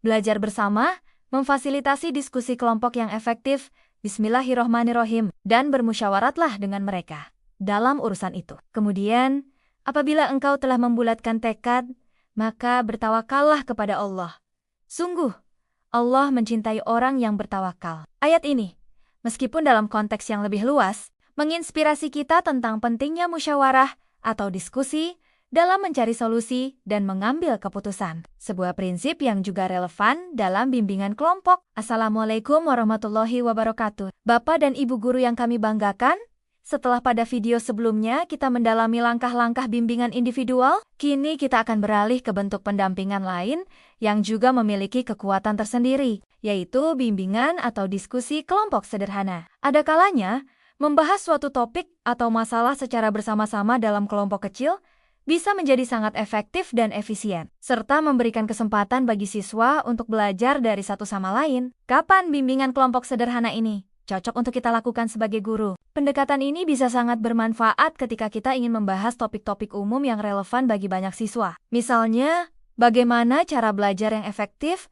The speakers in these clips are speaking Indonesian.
Belajar bersama, memfasilitasi diskusi kelompok yang efektif, bismillahirrohmanirrohim, dan bermusyawaratlah dengan mereka dalam urusan itu. Kemudian, apabila engkau telah membulatkan tekad, maka bertawakallah kepada Allah. Sungguh, Allah mencintai orang yang bertawakal. Ayat ini, meskipun dalam konteks yang lebih luas, menginspirasi kita tentang pentingnya musyawarah atau diskusi dalam mencari solusi dan mengambil keputusan. Sebuah prinsip yang juga relevan dalam bimbingan kelompok. Assalamualaikum warahmatullahi wabarakatuh. Bapak dan Ibu guru yang kami banggakan, setelah pada video sebelumnya kita mendalami langkah-langkah bimbingan individual, kini kita akan beralih ke bentuk pendampingan lain yang juga memiliki kekuatan tersendiri, yaitu bimbingan atau diskusi kelompok sederhana. Ada kalanya, membahas suatu topik atau masalah secara bersama-sama dalam kelompok kecil bisa menjadi sangat efektif dan efisien, serta memberikan kesempatan bagi siswa untuk belajar dari satu sama lain. Kapan bimbingan kelompok sederhana ini cocok untuk kita lakukan sebagai guru? Pendekatan ini bisa sangat bermanfaat ketika kita ingin membahas topik-topik umum yang relevan bagi banyak siswa. Misalnya, bagaimana cara belajar yang efektif,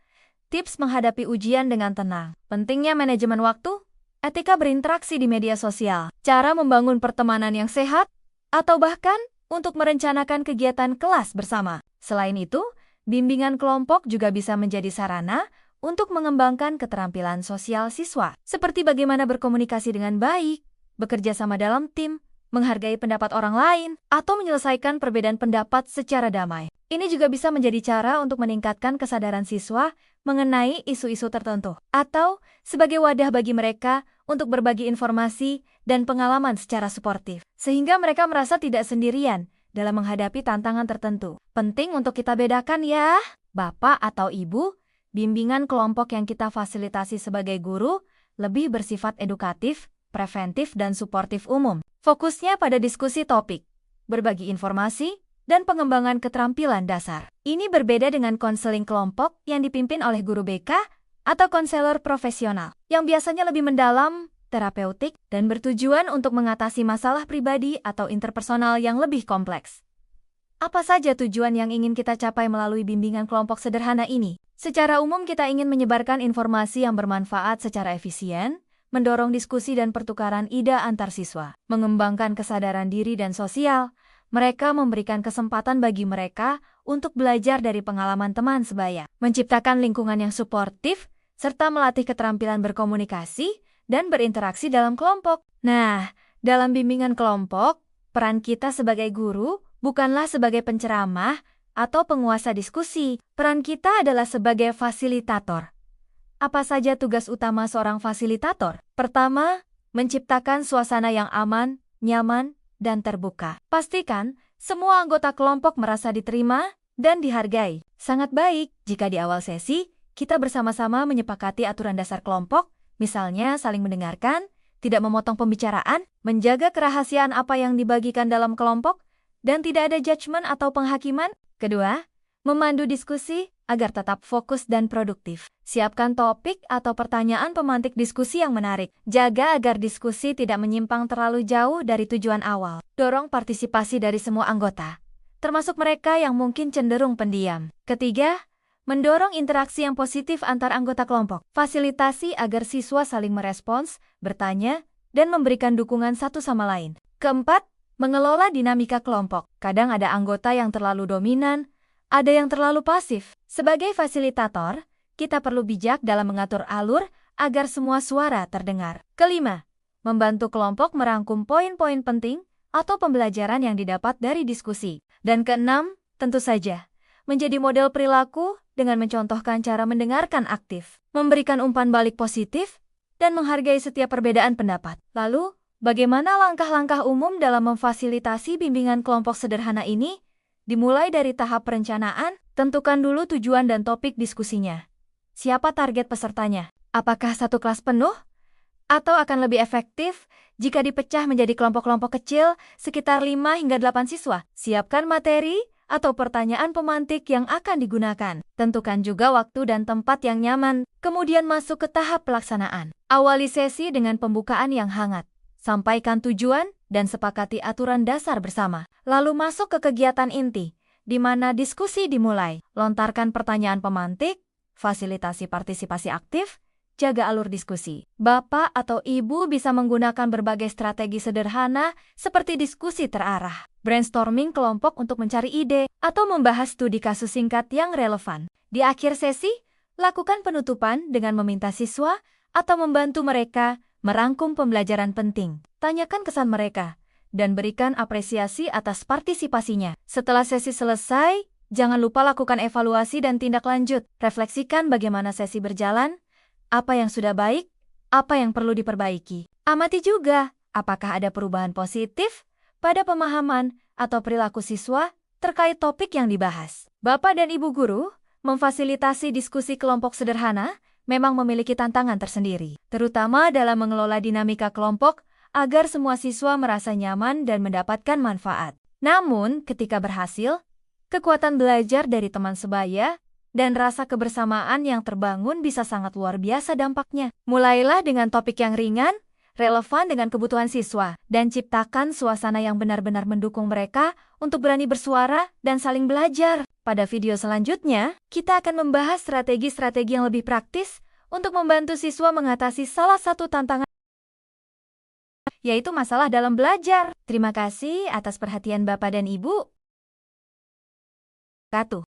tips menghadapi ujian dengan tenang, pentingnya manajemen waktu, etika berinteraksi di media sosial, cara membangun pertemanan yang sehat, atau bahkan untuk merencanakan kegiatan kelas bersama. Selain itu, bimbingan kelompok juga bisa menjadi sarana untuk mengembangkan keterampilan sosial siswa, seperti bagaimana berkomunikasi dengan baik, bekerja sama dalam tim, menghargai pendapat orang lain, atau menyelesaikan perbedaan pendapat secara damai. Ini juga bisa menjadi cara untuk meningkatkan kesadaran siswa mengenai isu-isu tertentu, atau sebagai wadah bagi mereka untuk berbagi informasi dan pengalaman secara suportif, sehingga mereka merasa tidak sendirian dalam menghadapi tantangan tertentu. Penting untuk kita bedakan ya, Bapak atau Ibu, bimbingan kelompok yang kita fasilitasi sebagai guru lebih bersifat edukatif, preventif, dan suportif umum. Fokusnya pada diskusi topik, berbagi informasi, dan pengembangan keterampilan dasar. Ini berbeda dengan konseling kelompok yang dipimpin oleh guru BK atau konselor profesional, yang biasanya lebih mendalam, terapeutik, dan bertujuan untuk mengatasi masalah pribadi atau interpersonal yang lebih kompleks. Apa saja tujuan yang ingin kita capai melalui bimbingan kelompok sederhana ini? Secara umum kita ingin menyebarkan informasi yang bermanfaat secara efisien, mendorong diskusi dan pertukaran ide antar siswa, mengembangkan kesadaran diri dan sosial. Mereka memberikan kesempatan bagi mereka untuk belajar dari pengalaman teman sebaya, menciptakan lingkungan yang suportif, serta melatih keterampilan berkomunikasi dan berinteraksi dalam kelompok. Nah, dalam bimbingan kelompok, peran kita sebagai guru bukanlah sebagai penceramah atau penguasa diskusi. Peran kita adalah sebagai fasilitator. Apa saja tugas utama seorang fasilitator? Pertama, menciptakan suasana yang aman, nyaman, dan terbuka. Pastikan semua anggota kelompok merasa diterima dan dihargai. Sangat baik jika di awal sesi kita bersama-sama menyepakati aturan dasar kelompok, misalnya saling mendengarkan, tidak memotong pembicaraan, menjaga kerahasiaan apa yang dibagikan dalam kelompok, dan tidak ada judgement atau penghakiman. Kedua, memandu diskusi agar tetap fokus dan produktif. Siapkan topik atau pertanyaan pemantik diskusi yang menarik. Jaga agar diskusi tidak menyimpang terlalu jauh dari tujuan awal. Dorong partisipasi dari semua anggota, termasuk mereka yang mungkin cenderung pendiam. Ketiga, mendorong interaksi yang positif antar anggota kelompok. Fasilitasi agar siswa saling merespons, bertanya, dan memberikan dukungan satu sama lain. Keempat, mengelola dinamika kelompok. Kadang ada anggota yang terlalu dominan, ada yang terlalu pasif. Sebagai fasilitator, kita perlu bijak dalam mengatur alur agar semua suara terdengar. Kelima, membantu kelompok merangkum poin-poin penting atau pembelajaran yang didapat dari diskusi. Dan keenam, tentu saja, menjadi model perilaku dengan mencontohkan cara mendengarkan aktif, memberikan umpan balik positif, dan menghargai setiap perbedaan pendapat. Lalu, bagaimana langkah-langkah umum dalam memfasilitasi bimbingan kelompok sederhana ini? Dimulai dari tahap perencanaan, tentukan dulu tujuan dan topik diskusinya. Siapa target pesertanya? Apakah satu kelas penuh? Atau akan lebih efektif jika dipecah menjadi kelompok-kelompok kecil sekitar 5 hingga 8 siswa? Siapkan materi atau pertanyaan pemantik yang akan digunakan. Tentukan juga waktu dan tempat yang nyaman, kemudian masuk ke tahap pelaksanaan. Awali sesi dengan pembukaan yang hangat. Sampaikan tujuan dan sepakati aturan dasar bersama. Lalu masuk ke kegiatan inti, di mana diskusi dimulai. Lontarkan pertanyaan pemantik, fasilitasi partisipasi aktif, jaga alur diskusi. Bapak atau Ibu bisa menggunakan berbagai strategi sederhana seperti diskusi terarah, brainstorming kelompok untuk mencari ide, atau membahas studi kasus singkat yang relevan. Di akhir sesi, lakukan penutupan dengan meminta siswa atau membantu mereka merangkum pembelajaran penting. Tanyakan kesan mereka dan berikan apresiasi atas partisipasinya. Setelah sesi selesai, jangan lupa lakukan evaluasi dan tindak lanjut. Refleksikan bagaimana sesi berjalan, apa yang sudah baik, apa yang perlu diperbaiki. Amati juga apakah ada perubahan positif pada pemahaman atau perilaku siswa terkait topik yang dibahas. Bapak dan Ibu guru memfasilitasi diskusi kelompok sederhana memang memiliki tantangan tersendiri, terutama dalam mengelola dinamika kelompok agar semua siswa merasa nyaman dan mendapatkan manfaat. Namun, ketika berhasil, kekuatan belajar dari teman sebaya dan rasa kebersamaan yang terbangun bisa sangat luar biasa dampaknya. Mulailah dengan topik yang ringan, relevan dengan kebutuhan siswa, dan ciptakan suasana yang benar-benar mendukung mereka untuk berani bersuara dan saling belajar. Pada video selanjutnya, kita akan membahas strategi-strategi yang lebih praktis untuk membantu siswa mengatasi salah satu tantangan, yaitu masalah dalam belajar. Terima kasih atas perhatian Bapak dan Ibu.